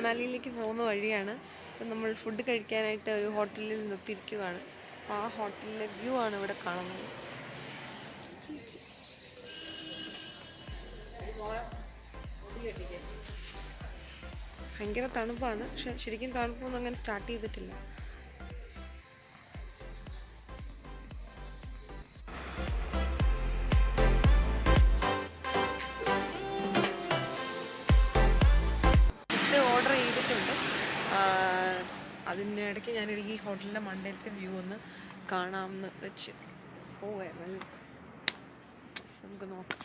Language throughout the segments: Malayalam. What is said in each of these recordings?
മണാലിയിലേക്ക് പോകുന്ന വഴിയാണ്. അപ്പം നമ്മൾ ഫുഡ് കഴിക്കാനായിട്ട് ഒരു ഹോട്ടലിൽ നിർത്തിയിരിക്കുകയാണ്. ആ ഹോട്ടലിലെ വ്യൂ ആണ് ഇവിടെ കാണുന്നത്. ഭയങ്കര തണുപ്പാണ്, പക്ഷെ ശരിക്കും തണുപ്പൊന്നും അങ്ങനെ സ്റ്റാർട്ട് ചെയ്തിട്ടില്ല. ഓർഡർ ചെയ്തിട്ടുണ്ട്. അതിൻ്റെ ഇടയ്ക്ക് ഞാനൊരു ഈ ഹോട്ടലിൻ്റെ മണ്ടയിലത്തെ വ്യൂ ഒന്ന് കാണാമെന്ന് വെച്ച് പോവായിരുന്നു. നമുക്ക് നോക്കാം.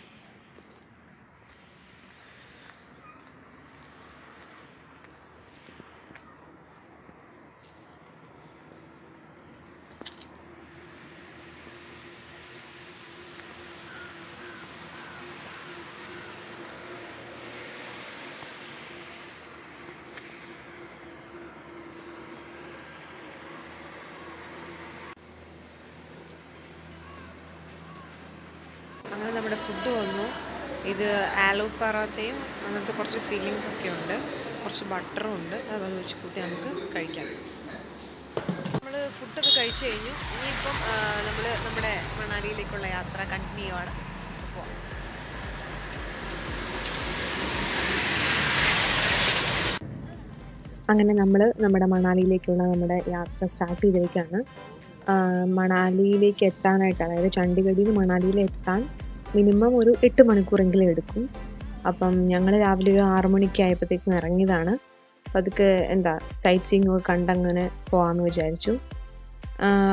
അങ്ങനെ നമ്മുടെ ഫുഡ് വന്നു. ഇത് ആലു പറാത്തയും അങ്ങനത്തെ കുറച്ച് ഫീലിങ്സ് ഒക്കെ ഉണ്ട്, കുറച്ച് ബട്ടറും ഉണ്ട്. അത് വെച്ച് കൂട്ടി നമുക്ക് കഴിക്കാം. നമ്മൾ ഫുഡൊക്കെ കഴിച്ചു കഴിഞ്ഞു. ഇനിയിപ്പം നമ്മൾ നമ്മുടെ മണാലിയിലേക്കുള്ള യാത്ര കണ്ടിന്യൂ ആണ്. അങ്ങനെ നമ്മൾ നമ്മുടെ മണാലിയിലേക്കുള്ള നമ്മുടെ യാത്ര സ്റ്റാർട്ട് ചെയ്തിരിക്കുകയാണ്. മണാലിയിലേക്ക് എത്താനായിട്ട്, അതായത് ചണ്ഡീഗഡിൽ നിന്ന് മണാലിയിൽ എത്താൻ മിനിമം ഒരു 8 മണിക്കൂറെങ്കിലും എടുക്കും. അപ്പം ഞങ്ങൾ രാവിലെ ഒരു 6 മണിക്ക് ആയപ്പോഴത്തേക്കും ഇറങ്ങിയതാണ്. അപ്പം അതൊക്കെ സൈറ്റ് സീയിങ് ഒക്കെ കണ്ടങ്ങനെ പോകാമെന്ന് വിചാരിച്ചു.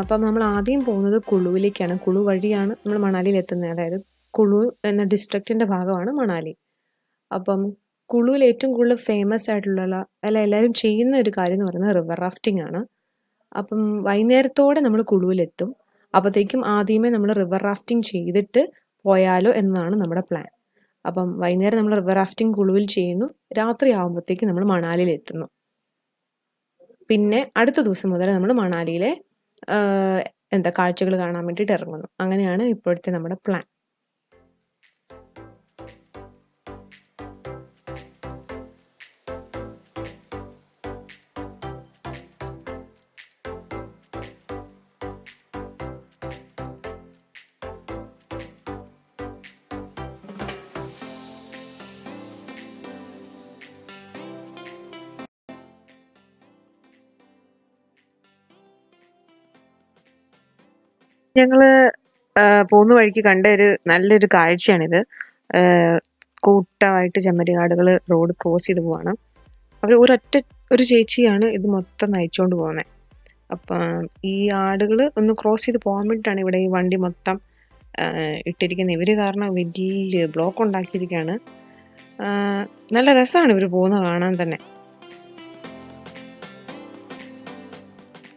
അപ്പം നമ്മൾ ആദ്യം പോകുന്നത് കുളുവിലേക്കാണ്. കുളു വഴിയാണ് നമ്മൾ മണാലിയിൽ എത്തുന്നത്. അതായത് കുളു എന്ന ഡിസ്ട്രിക്റ്റിൻ്റെ ഭാഗമാണ് മണാലി. അപ്പം കുളുവിൽ ഏറ്റവും കൂടുതൽ ഫേമസ് ആയിട്ടുള്ള എല്ലാവരും ചെയ്യുന്ന ഒരു കാര്യം എന്ന് പറയുന്നത് റിവർ റാഫ്റ്റിംഗ് ആണ്. അപ്പം വൈകുന്നേരത്തോടെ നമ്മൾ കുളുവിലെത്തും. അപ്പോഴത്തേക്കും ആദ്യമേ നമ്മൾ റിവർ റാഫ്റ്റിംഗ് ചെയ്തിട്ട് പോയാലോ എന്നതാണ് നമ്മുടെ പ്ലാൻ. അപ്പം വൈകുന്നേരം നമ്മൾ റിവർ റാഫ്റ്റിംഗ് കുളുവിൽ ചെയ്യുന്നു. രാത്രി ആകുമ്പോഴത്തേക്കും നമ്മൾ മണാലിയിൽ എത്തുന്നു. പിന്നെ അടുത്ത ദിവസം മുതൽ നമ്മൾ മണാലിയിലെ കാഴ്ചകൾ കാണാൻ വേണ്ടിയിട്ട് ഇറങ്ങുന്നു. അങ്ങനെയാണ് ഇപ്പോഴത്തെ നമ്മുടെ പ്ലാൻ. ഞങ്ങൾ പോകുന്ന വഴിക്ക് കണ്ട നല്ലൊരു കാഴ്ചയാണിത്. കൂട്ടമായിട്ട് ചെമ്മരിയാടുകൾ റോഡ് ക്രോസ് ചെയ്ത് പോവാണ്. അവർ ഒരു ചേച്ചിയാണ് ഇത് മൊത്തം നയിച്ചുകൊണ്ട് പോകുന്നത്. അപ്പം ഈ ആടുകൾ ഒന്ന് ക്രോസ് ചെയ്ത് പോകാൻ വേണ്ടിയിട്ടാണ് ഇവിടെ ഈ വണ്ടി മൊത്തം ഇട്ടിരിക്കുന്നത്. ഇവർ കാരണം വലിയ ബ്ലോക്ക് ഉണ്ടാക്കിയിരിക്കുകയാണ്. നല്ല രസമാണ് ഇവർ പോകുന്നത് കാണാൻ തന്നെ.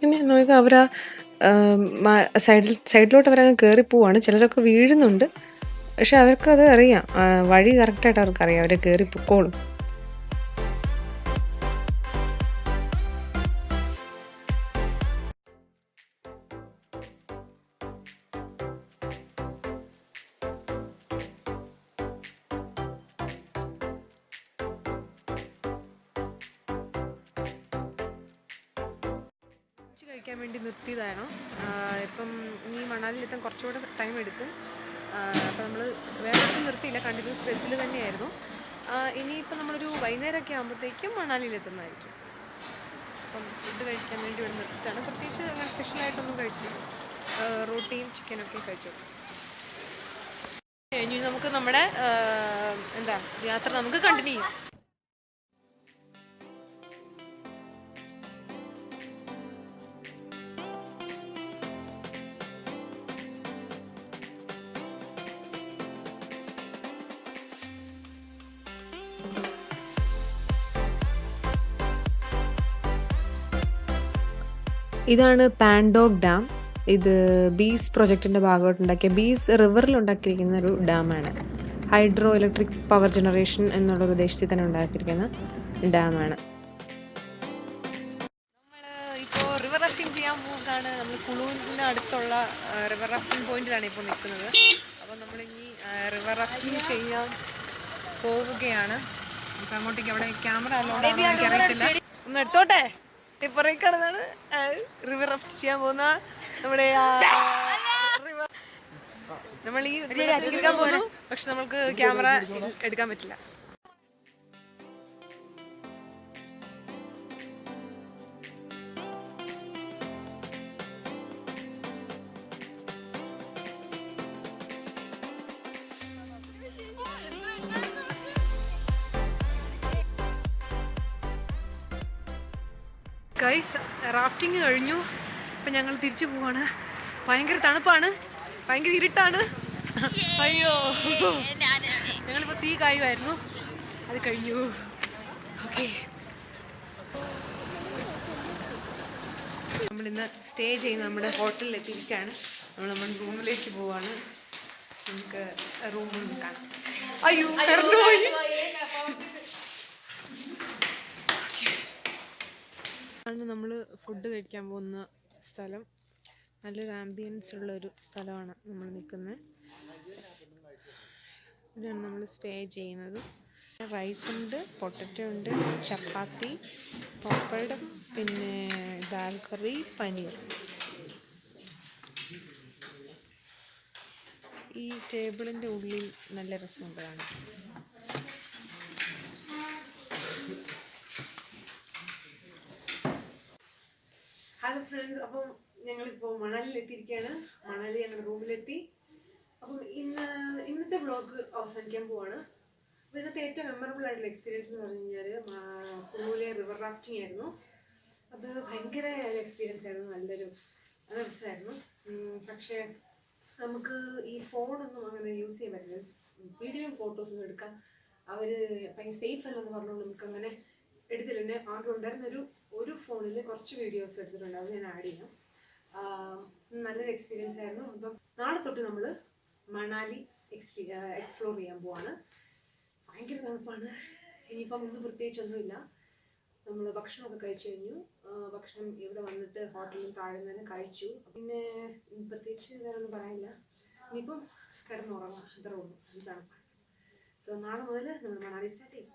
പിന്നെ നോക്കുക, അവരാ സൈഡിലോട്ട് അവരങ്ങ് കയറി പോവാണ്. ചിലരൊക്കെ വീഴുന്നുണ്ട്, പക്ഷെ അവർക്കത് അറിയാം, വഴി കറക്റ്റായിട്ട് അവർക്കറിയാം, അവർ കയറി പൊക്കോളും. കഴിക്കാൻ വേണ്ടി നിർത്തിയതാണ്. ഇപ്പം ഈ മണാലിയിലെത്താൻ കുറച്ചുകൂടെ ടൈം എടുക്കും. അപ്പം നമ്മൾ വേറെ ഒന്നും നിർത്തിയില്ല, കണ്ടിന്യൂസ് ബസ്സിൽ തന്നെയായിരുന്നു. ഇനിയിപ്പം നമ്മളൊരു വൈകുന്നേരമൊക്കെ ആകുമ്പോഴത്തേക്കും മണാലിയിലെത്തുന്നതായിരിക്കും. അപ്പം ഫുഡ് കഴിക്കാൻ വേണ്ടി ഇവിടെ നിർത്തിയിട്ടാണ്. പ്രത്യേകിച്ച് അങ്ങനെ സ്പെഷ്യലായിട്ടൊന്നും കഴിച്ചില്ല. റോട്ടിയും ചിക്കനൊക്കെ കഴിച്ചു. ഇനി നമുക്ക് നമ്മുടെ യാത്ര നമുക്ക് കണ്ടിന്യൂ ചെയ്യാം. ഇതാണ് പാൻഡോഗ് ഡാം. ഇത് ബീസ് പ്രൊജക്റ്റിൻ്റെ ഭാഗമായിട്ടുണ്ടാക്കിയ, ബീസ് റിവറിൽ ഉണ്ടാക്കിയിരിക്കുന്ന ഒരു ഡാമാണ്. ഹൈഡ്രോ ഇലക്ട്രിക് പവർ ജനറേഷൻ എന്നുള്ള ഉദ്ദേശത്തിൽ തന്നെ ഉണ്ടാക്കിയിരിക്കുന്ന ഡാമാണ്. നമ്മൾ ഇപ്പോൾ റിവർ റാഫ്റ്റിംഗ് ചെയ്യാൻ പോവുകയാണ്. നമ്മൾ കുളുവിന് അടുത്തുള്ള റിവർ റാഫ്റ്റിംഗ് പോയിന്റിലാണ് ഇപ്പോൾ നിൽക്കുന്നത്. അപ്പോൾ നമ്മളിനി റിവർ റാഫ്റ്റിംഗ് ചെയ്യാൻ പോവുകയാണ്. അപ്പം അങ്ങോട്ടേക്ക് അവിടെ ക്യാമറ അലോഡ് ആണോ എനിക്ക് അറിയത്തില്ല. ഒന്ന് എടുത്തോട്ടെ. ഇപ്പുറേക്ക് കിടന്നാണ് റിവർ റാഫ്റ്റ് ചെയ്യാൻ പോകുന്ന നമ്മുടെ റിവർ. നമ്മൾ ഈ എടുക്കാൻ പോകുന്നു, പക്ഷെ നമുക്ക് ക്യാമറ എടുക്കാൻ പറ്റില്ല. ഗൈസ്, റാഫ്റ്റിംഗ് കഴിഞ്ഞു. അപ്പം ഞങ്ങൾ തിരിച്ചു പോവാണ്. ഭയങ്കര തണുപ്പാണ്, ഭയങ്കര ഇരുട്ടാണ്. അയ്യോ, ഞങ്ങളിപ്പോൾ തീ കായുമായിരുന്നു, അത് കഴിഞ്ഞു. ഓക്കെ, നമ്മളിന്ന് സ്റ്റേ ചെയ്യുന്ന നമ്മുടെ ഹോട്ടലിൽ എത്തിയിരിക്കുകയാണ്. നമ്മൾ റൂമിലേക്ക് പോവാണ്. നമുക്ക് റൂമിൽ കാണാം. അയ്യോ, ആണ് നമ്മൾ ഫുഡ് കഴിക്കാൻ പോകുന്ന സ്ഥലം. നല്ലൊരു ആംബിയൻസ് ഉള്ളൊരു സ്ഥലമാണ് നമ്മൾ നിൽക്കുന്നത്. ഇവിടെയാണ് നമ്മൾ സ്റ്റേ ചെയ്യുന്നത്. റൈസുണ്ട്, പൊട്ടറ്റോ ഉണ്ട്, ചപ്പാത്തി, പപ്പടം, പിന്നെ ദാൽ കറി, പനീർ. ഈ ടേബിളിൻ്റെ ഉള്ളിൽ നല്ല രസമുണ്ട് കാണാൻ. ഹലോ ഫ്രണ്ട്സ്, അപ്പം ഞങ്ങളിപ്പോൾ മണാലിയിൽ എത്തിയിരിക്കുകയാണ്. മണാലി ഞങ്ങളുടെ റൂമിലെത്തി. അപ്പം ഇന്നത്തെ വ്ളോഗ് അവസാനിക്കാൻ പോവാണ്. അപ്പോൾ ഇന്നത്തെ ഏറ്റവും മെമ്മറബിൾ ആയിട്ടുള്ള എക്സ്പീരിയൻസ് എന്ന് പറഞ്ഞു കഴിഞ്ഞാൽ കുളുവിലെ റിവർ റാഫ്റ്റിംഗ് ആയിരുന്നു. അത് ഭയങ്കര എക്സ്പീരിയൻസ് ആയിരുന്നു, നല്ലൊരു രസമായിരുന്നു. പക്ഷേ നമുക്ക് ഈ ഫോണൊന്നും അങ്ങനെ യൂസ് ചെയ്യാൻ പറ്റില്ല. വീഡിയോയും ഫോട്ടോസൊന്നും എടുക്കാൻ അവർ ഭയങ്കര സേഫ് അല്ലെന്ന് പറഞ്ഞുകൊണ്ട് നമുക്കങ്ങനെ എടുത്തില്ല. പിന്നെ ആകെ ഉണ്ടായിരുന്ന ഒരു ഫോണിൽ കുറച്ച് വീഡിയോസ് എടുത്തിട്ടുണ്ട്, അത് ഞാൻ ആഡ് ചെയ്യാം. നല്ലൊരു എക്സ്പീരിയൻസ് ആയിരുന്നു. അപ്പം നാളെ തൊട്ട് നമ്മൾ മണാലി എക്സ്പ്ലോർ ചെയ്യാൻ പോവാണ്. ഭയങ്കര തണുപ്പാണ്. ഇനിയിപ്പം ഇന്ന് പ്രത്യേകിച്ചൊന്നുമില്ല. നമ്മൾ ഭക്ഷണമൊക്കെ കഴിച്ചു കഴിഞ്ഞു. ഭക്ഷണം ഇവിടെ വന്നിട്ട് ഹോട്ടലിൽ താഴെ തന്നെ കഴിച്ചു. പിന്നെ പ്രത്യേകിച്ച് വേറെ ഒന്നും പറയാനില്ല. ഇനിയിപ്പം കിടന്നുറങ്ങാം, അത്രേ ഉള്ളൂ. അത് തണുപ്പാണ്. സോ നാളെ മുതൽ നമ്മൾ മണാലി സ്റ്റാർട്ട് ചെയ്യും.